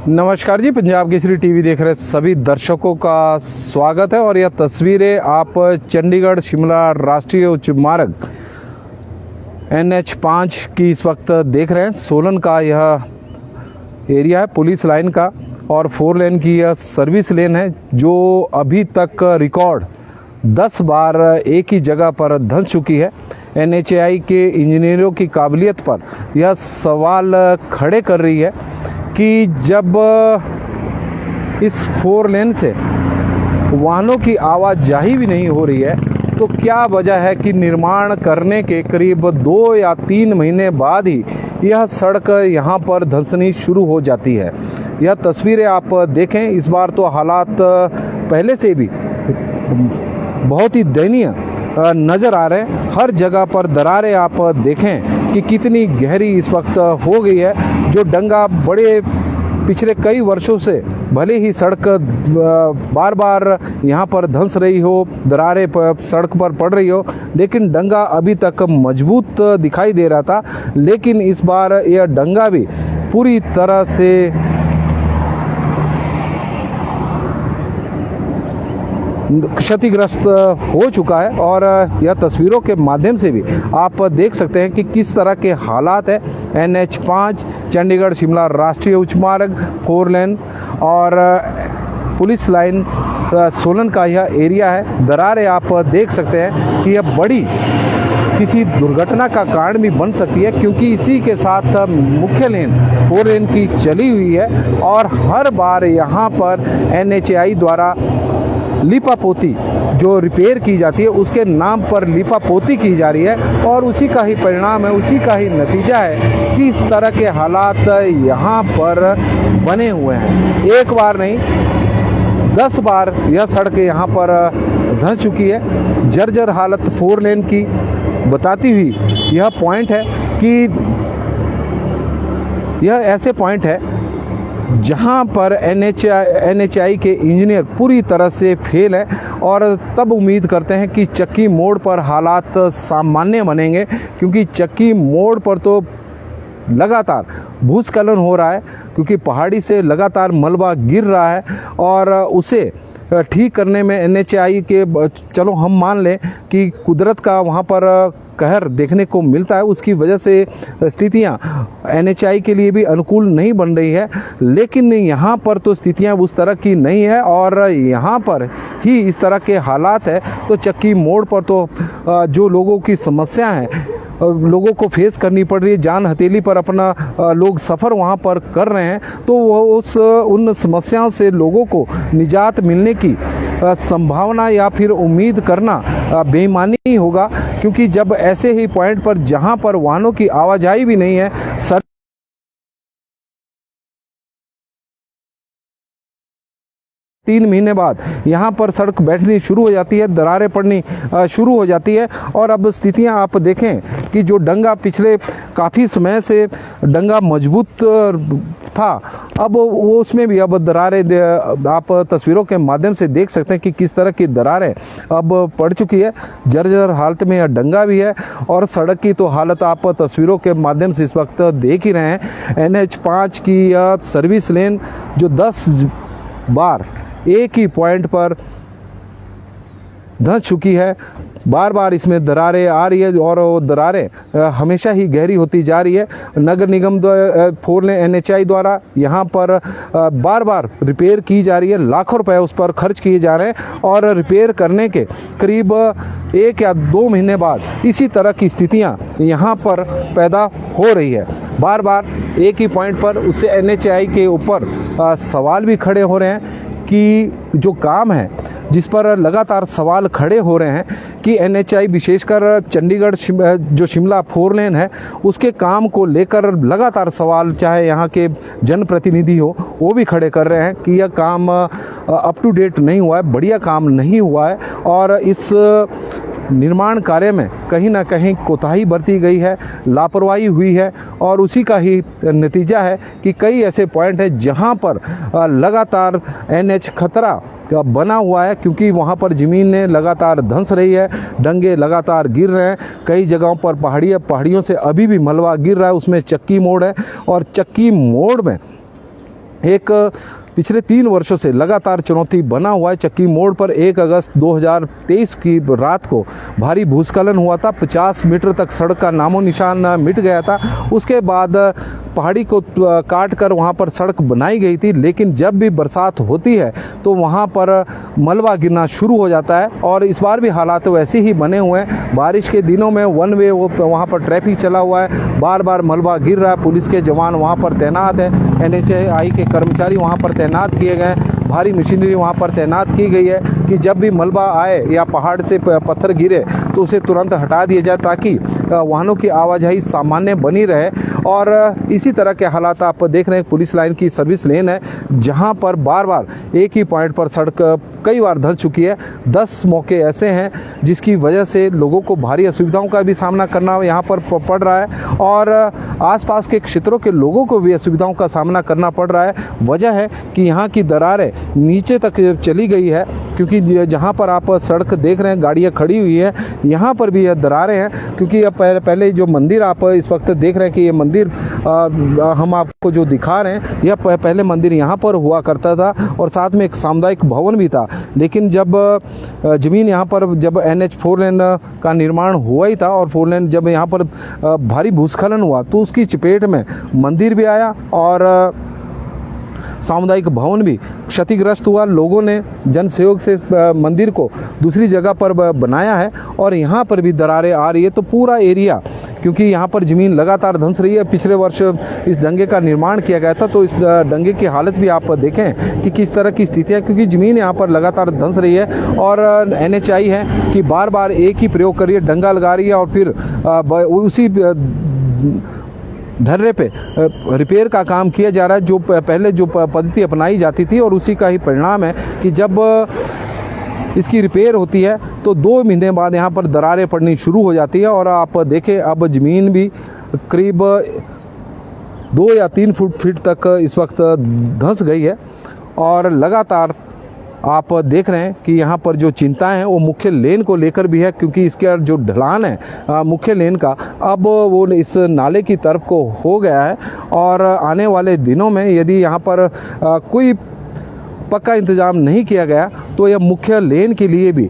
नमस्कार जी, पंजाब केसरी टीवी देख रहे सभी दर्शकों का स्वागत है। और यह तस्वीरें आप चंडीगढ़ शिमला राष्ट्रीय उच्च मार्ग NH5 की इस वक्त देख रहे हैं। सोलन का यह एरिया है, पुलिस लाइन का, और 4 लेन की यह सर्विस लेन है जो अभी तक रिकॉर्ड 10 बार एक ही जगह पर धंस चुकी है। NHAI के इंजीनियरों की काबिलियत पर यह सवाल खड़े कर रही है कि जब इस 4 लेन से वाहनों की आवाजाही भी नहीं हो रही है तो क्या वजह है कि निर्माण करने के करीब 2 या 3 महीने बाद ही यह सड़क यहाँ पर धंसनी शुरू हो जाती है। यह तस्वीरें आप देखें, इस बार तो हालात पहले से भी बहुत ही दयनीय नज़र आ रहे हैं। हर जगह पर दरारें आप देखें कि कितनी गहरी इस वक्त हो गई है। जो डंगा बड़े पिछले कई वर्षों से भले ही सड़क बार बार यहाँ पर धंस रही हो, दरारें सड़क पर पड़ रही हो, लेकिन डंगा अभी तक मजबूत दिखाई दे रहा था। लेकिन इस बार यह डंगा भी पूरी तरह से क्षतिग्रस्त हो चुका है। और यह तस्वीरों के माध्यम से भी आप देख सकते हैं कि किस तरह के हालात है। NH5 चंडीगढ़ शिमला राष्ट्रीय उच्च मार्ग 4 लेन और पुलिस लाइन सोलन का यह एरिया है। दरारें आप देख सकते हैं कि यह बड़ी किसी दुर्घटना का कारण भी बन सकती है, क्योंकि इसी के साथ मुख्य लेन 4 लेन की चली हुई है और हर बार यहाँ पर NHAI द्वारा लीपापोती जो रिपेयर की जाती है उसके नाम पर लीपापोती की जा रही है। और उसी का ही परिणाम है, उसी का ही नतीजा है कि इस तरह के हालात यहाँ पर बने हुए हैं। एक बार नहीं, 10 बार यह सड़क यहाँ पर धंस चुकी है। जर्जर हालत 4 लेन की बताती हुई यह पॉइंट है कि यह ऐसे पॉइंट है जहां पर NHAI के इंजीनियर पूरी तरह से फेल है। और तब उम्मीद करते हैं कि चक्की मोड़ पर हालात सामान्य बनेंगे, क्योंकि चक्की मोड़ पर तो लगातार भूस्खलन हो रहा है, क्योंकि पहाड़ी से लगातार मलबा गिर रहा है और उसे ठीक करने में NHAI के, चलो हम मान लें कि कुदरत का वहाँ पर कहर देखने को मिलता है, उसकी वजह से स्थितियाँ NHAI के लिए भी अनुकूल नहीं बन रही है। लेकिन यहाँ पर तो स्थितियाँ उस तरह की नहीं है और यहाँ पर ही इस तरह के हालात है। तो चक्की मोड़ पर तो जो लोगों की समस्या है, लोगों को फेस करनी पड़ रही है, जान हथेली पर अपना लोग सफ़र वहाँ पर कर रहे हैं, तो वो उन समस्याओं से लोगों को निजात मिलने की संभावना या फिर उम्मीद करना बेईमानी ही होगा। क्योंकि जब ऐसे ही पॉइंट पर जहाँ पर वाहनों की आवाजाही भी नहीं है, 3 महीने बाद यहाँ पर सड़क बैठनी शुरू हो जाती है, दरारें पड़नी शुरू हो जाती है। और अब स्थितियाँ आप देखें कि जो डंगा पिछले काफ़ी समय से डंगा मजबूत था, अब वो उसमें भी अब दरारें आप तस्वीरों के माध्यम से देख सकते हैं कि किस तरह की दरारें अब पड़ चुकी है। जर्जर हालत में यह डंगा भी है और सड़क की तो हालत आप तस्वीरों के माध्यम से इस वक्त देख ही रहे हैं। NH5 की यह सर्विस लेन जो 10 बार एक ही पॉइंट पर धंस चुकी है, बार बार इसमें दरारें आ रही है और वो दरारें हमेशा ही गहरी होती जा रही है। नगर निगम 4 लेन NHAI द्वारा यहाँ पर बार बार रिपेयर की जा रही है, लाखों रुपए उस पर खर्च किए जा रहे हैं और रिपेयर करने के करीब 1 या 2 महीने बाद इसी तरह की स्थितियाँ यहाँ पर पैदा हो रही है। बार बार एक ही पॉइंट पर उससे NHAI के ऊपर सवाल भी खड़े हो रहे हैं कि जो काम है, जिस पर लगातार सवाल खड़े हो रहे हैं कि NHAI विशेषकर चंडीगढ़ जो शिमला 4 लेन है उसके काम को लेकर लगातार सवाल, चाहे यहाँ के जनप्रतिनिधि हो, वो भी खड़े कर रहे हैं कि यह काम अप टू डेट नहीं हुआ है, बढ़िया काम नहीं हुआ है और इस निर्माण कार्य में कहीं ना कहीं कोताही बरती गई है, लापरवाही हुई है। और उसी का ही नतीजा है कि कई ऐसे पॉइंट हैं जहां पर लगातार NH खतरा बना हुआ है, क्योंकि वहाँ पर ज़मीनें लगातार धंस रही है, डंगे लगातार गिर रहे हैं। कई जगहों पर पहाड़ियों से अभी भी मलबा गिर रहा है, उसमें चक्की मोड़ है और चक्की मोड़ में एक पिछले 3 वर्षों से लगातार चुनौती बना हुआ है। चक्की मोड़ पर 1 अगस्त 2023 की रात को भारी भूस्खलन हुआ था। 50 मीटर तक सड़क का नामो निशान मिट गया था। उसके बाद पहाड़ी को काट कर वहाँ पर सड़क बनाई गई थी, लेकिन जब भी बरसात होती है तो वहाँ पर मलबा गिरना शुरू हो जाता है और इस बार भी हालात वैसे ही बने हुए हैं। बारिश के दिनों में वन वे वहाँ पर ट्रैफिक चला हुआ है, बार बार मलबा गिर रहा है। पुलिस के जवान वहाँ पर तैनात है, NHAI के कर्मचारी वहाँ पर तैनात किए गए, भारी मशीनरी वहाँ पर तैनात की गई है कि जब भी मलबा आए या पहाड़ से पत्थर गिरे तो उसे तुरंत हटा दिया जाए ताकि वाहनों की आवाजाही सामान्य बनी रहे। और इसी तरह के हालात आप देख रहे हैं। पुलिस लाइन की सर्विस लेन है जहां पर बार बार एक ही पॉइंट पर सड़क कई बार धंस चुकी है। 10 मौके ऐसे हैं जिसकी वजह से लोगों को भारी असुविधाओं का भी सामना करना यहाँ पर पड़ रहा है और आसपास के क्षेत्रों के लोगों को भी असुविधाओं का सामना करना पड़ रहा है। वजह है कि यहाँ की दरारें नीचे तक चली गई है, क्योंकि जहाँ पर आप सड़क देख रहे हैं गाड़ियाँ खड़ी हुई है, यहाँ पर भी यह दरारें हैं। क्योंकि अब पहले जो मंदिर आप इस वक्त देख रहे हैं कि ये मंदिर हम आपको जो दिखा रहे हैं, यह पहले मंदिर यहाँ पर हुआ करता था और साथ में एक सामुदायिक भवन भी था। लेकिन जब ज़मीन यहाँ पर जब NH 4 लेन का निर्माण हुआ ही था और 4 लेन जब यहाँ पर भारी भूस्खलन हुआ तो उसकी चपेट में मंदिर भी आया और सामुदायिक भवन भी क्षतिग्रस्त हुआ। लोगों ने जन सहयोग से मंदिर को दूसरी जगह पर बनाया है और यहाँ पर भी दरारें आ रही है। तो पूरा एरिया, क्योंकि यहाँ पर ज़मीन लगातार धंस रही है। पिछले वर्ष इस डंगे का निर्माण किया गया था, तो इस डंगे की हालत भी आप देखें कि किस तरह की स्थिति है, क्योंकि ज़मीन यहाँ पर लगातार धंस रही है और NHAI है कि बार बार एक ही प्रयोग कर रही है, डंगा लगा रही है और फिर उसी धर्रे पे रिपेयर का काम किया जा रहा है। जो पहले जो पद्धति अपनाई जाती थी और उसी का ही परिणाम है कि जब इसकी रिपेयर होती है तो 2 महीने बाद यहाँ पर दरारें पड़नी शुरू हो जाती है। और आप देखें अब ज़मीन भी करीब 2 या 3 फीट तक इस वक्त धंस गई है और लगातार आप देख रहे हैं कि यहाँ पर जो चिंताएं हैं वो मुख्य लेन को लेकर भी है, क्योंकि इसका जो ढलान है मुख्य लेन का अब वो इस नाले की तरफ को हो गया है। और आने वाले दिनों में यदि यहाँ पर कोई पक्का इंतजाम नहीं किया गया तो यह मुख्य लेन के लिए भी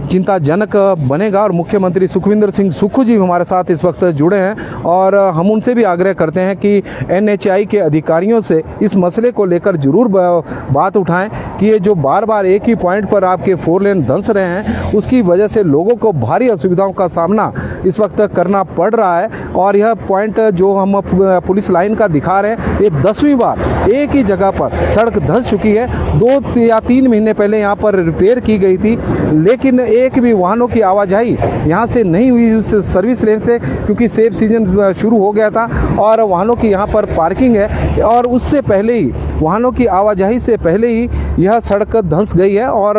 चिंताजनक बनेगा। और मुख्यमंत्री सुखविंदर सिंह सुक्खू जी हमारे साथ इस वक्त जुड़े हैं और हम उनसे भी आग्रह करते हैं कि NHAI के अधिकारियों से इस मसले को लेकर जरूर बात उठाएं कि ये जो बार बार एक ही पॉइंट पर आपके 4 लेन धंस रहे हैं उसकी वजह से लोगों को भारी असुविधाओं का सामना इस वक्त करना पड़ रहा है। और यह पॉइंट जो हम पुलिस लाइन का दिखा रहे हैं, ये 10वीं बार एक ही जगह पर सड़क धंस चुकी है। 2 या 3 महीने पहले यहाँ पर रिपेयर की गई थी, लेकिन एक भी वाहनों की आवाजाही यहाँ से नहीं हुई उस सर्विस लेन से, क्योंकि सेफ सीजन शुरू हो गया था और वाहनों की यहाँ पर पार्किंग है। और उससे पहले ही वाहनों की आवाजाही से पहले ही यह सड़क धंस गई है। और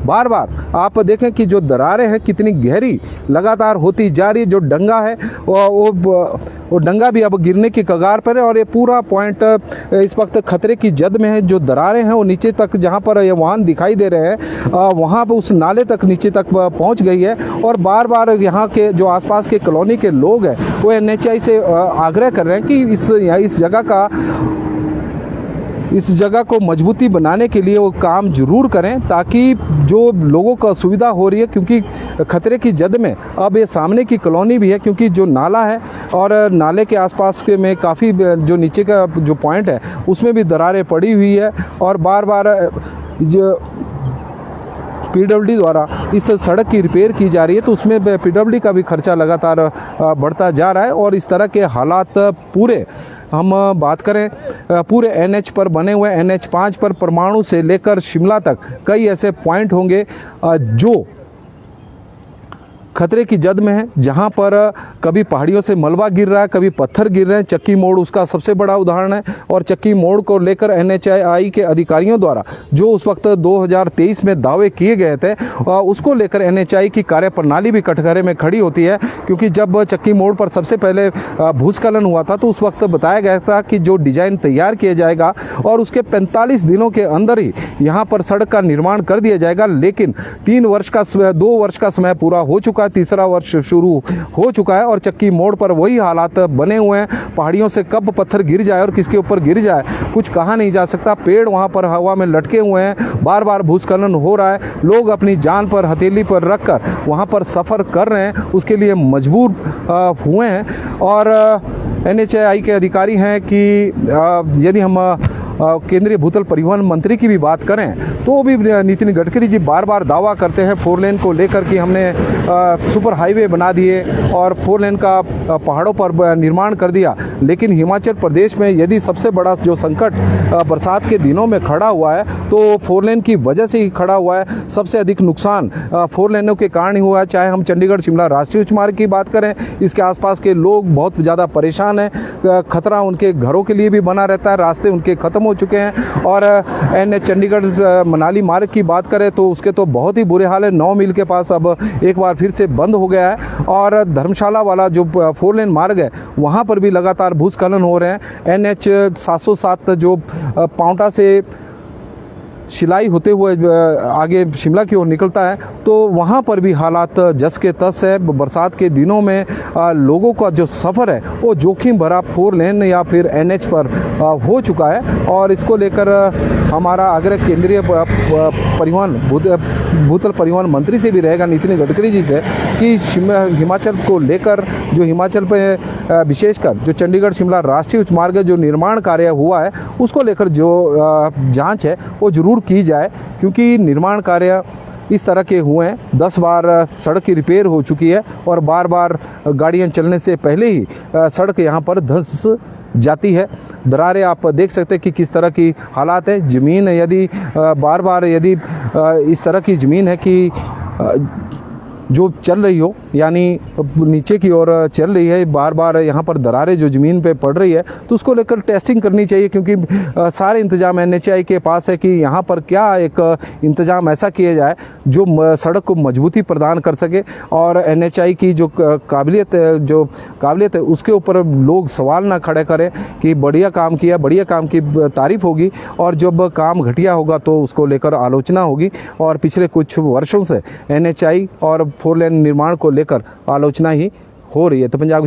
बार बार आप देखें कि जो दरारें हैं कितनी गहरी लगातार होती जा रही है। जो डंगा है वो डंगा भी अब गिरने की कगार पर है और ये पूरा पॉइंट इस वक्त खतरे की जद में है। जो दरारें हैं वो नीचे तक, जहाँ पर ये वाहन दिखाई दे रहे हैं, वहाँ पर उस नाले तक नीचे तक पहुँच गई है। और बार बार यहाँ के जो आसपास के कॉलोनी के लोग हैं वो NHAI से आग्रह कर रहे हैं कि इस जगह को मजबूती बनाने के लिए वो काम जरूर करें, ताकि जो लोगों को असुविधा हो रही है, क्योंकि खतरे की जद में अब ये सामने की कॉलोनी भी है, क्योंकि जो नाला है और नाले के आसपास के में काफ़ी जो नीचे का जो पॉइंट है उसमें भी दरारें पड़ी हुई है। और बार बार जो PWD द्वारा इस सड़क की रिपेयर की जा रही है तो उसमें PWD का भी खर्चा लगातार बढ़ता जा रहा है। और इस तरह के हालात पूरे हम बात करें पूरे NH पर बने हुए NH 5 पर परमाणु से लेकर शिमला तक कई ऐसे पॉइंट होंगे जो खतरे की जद में है, जहां पर कभी पहाड़ियों से मलबा गिर रहा है, कभी पत्थर गिर रहे हैं। चक्की मोड़ उसका सबसे बड़ा उदाहरण है। और चक्की मोड़ को लेकर NHAI के अधिकारियों द्वारा जो उस वक्त 2023 में दावे किए गए थे उसको लेकर NHAI की कार्यप्रणाली भी कटघरे में खड़ी होती है, क्योंकि जब चक्की मोड़ पर सबसे पहले भूस्खलन हुआ था तो उस वक्त बताया गया था कि जो डिजाइन तैयार किया जाएगा और उसके 45 दिनों के अंदर ही यहाँ पर सड़क का निर्माण कर दिया जाएगा। लेकिन 2 वर्ष का समय पूरा हो चुका तीसरा वर्ष शुरू हो चुका है और चक्की मोड़ पर वही हालात बने हुए हैं। पहाड़ियों से कब पत्थर गिर जाए और किसके ऊपर गिर जाए कुछ कहा नहीं जा सकता। पेड़ वहां पर हवा में लटके हुए हैं, बार बार भूस्खलन हो रहा है, लोग अपनी जान पर हथेली पर रखकर वहां पर सफर कर रहे हैं, उसके लिए मजबूर हुए हैं। और NHAI के अधिकारी हैं कि यदि हम केंद्रीय भूतल परिवहन मंत्री की भी बात करें तो भी नितिन गडकरी जी बार बार दावा करते हैं 4 लेन को लेकर कि हमने सुपर हाईवे बना दिए और 4 लेन का पहाड़ों पर निर्माण कर दिया। लेकिन हिमाचल प्रदेश में यदि सबसे बड़ा जो संकट बरसात के दिनों में खड़ा हुआ है तो 4 लेन की वजह से ही खड़ा हुआ है। सबसे अधिक नुकसान 4 लेनों के कारण ही हुआ है। चाहे हम चंडीगढ़ शिमला राष्ट्रीय उच्च मार्ग की बात करें, इसके आसपास के लोग बहुत ज़्यादा परेशान हैं। खतरा उनके घरों के लिए भी बना रहता है, रास्ते उनके खत्म हो चुके हैं। और चंडीगढ़ मनाली मार्ग की बात करें तो उसके तो बहुत ही बुरे हाल है। 9 मील के पास अब एक बार फिर से बंद हो गया है। और धर्मशाला वाला जो 4 लेन मार्ग है वहाँ पर भी लगातार भूस्खलन हो रहे हैं। NH 707 जो पांवटा से शिलाई होते हुए आगे शिमला की ओर निकलता है तो वहाँ पर भी हालात जस के तस है। बरसात के दिनों में लोगों का जो सफ़र है वो जोखिम भरा 4 लेन या फिर NH पर हो चुका है। और इसको लेकर हमारा आग्रह केंद्रीय भूतल परिवहन मंत्री से भी रहेगा, नितिन गडकरी जी से, कि हिमाचल को लेकर जो हिमाचल पे विशेषकर जो चंडीगढ़ शिमला राष्ट्रीय उच्च मार्ग जो निर्माण कार्य हुआ है उसको लेकर जो जांच है वो जरूर की जाए, क्योंकि निर्माण कार्य इस तरह के हुए हैं। 10 बार सड़क की रिपेयर हो चुकी है और बार बार गाड़ियां चलने से पहले ही सड़क यहां पर धंस जाती है। दरारें आप देख सकते हैं कि किस तरह की हालात है। ज़मीन यदि बार बार यदि इस तरह की ज़मीन है कि जो चल रही हो, यानी नीचे की ओर चल रही है, बार बार यहाँ पर दरारें जो ज़मीन पे पड़ रही है, तो उसको लेकर टेस्टिंग करनी चाहिए। क्योंकि सारे इंतजाम NHAI के पास है कि यहाँ पर क्या एक इंतजाम ऐसा किया जाए जो सड़क को मजबूती प्रदान कर सके। और NHAI की जो काबिलियत है उसके ऊपर लोग सवाल ना खड़े करें कि बढ़िया काम किया, बढ़िया काम की तारीफ होगी और जब काम घटिया होगा तो उसको लेकर आलोचना होगी। और पिछले कुछ वर्षों से NHAI और 4 लेन निर्माण को लेकर आलोचना ही हो रही है। तो पंजाब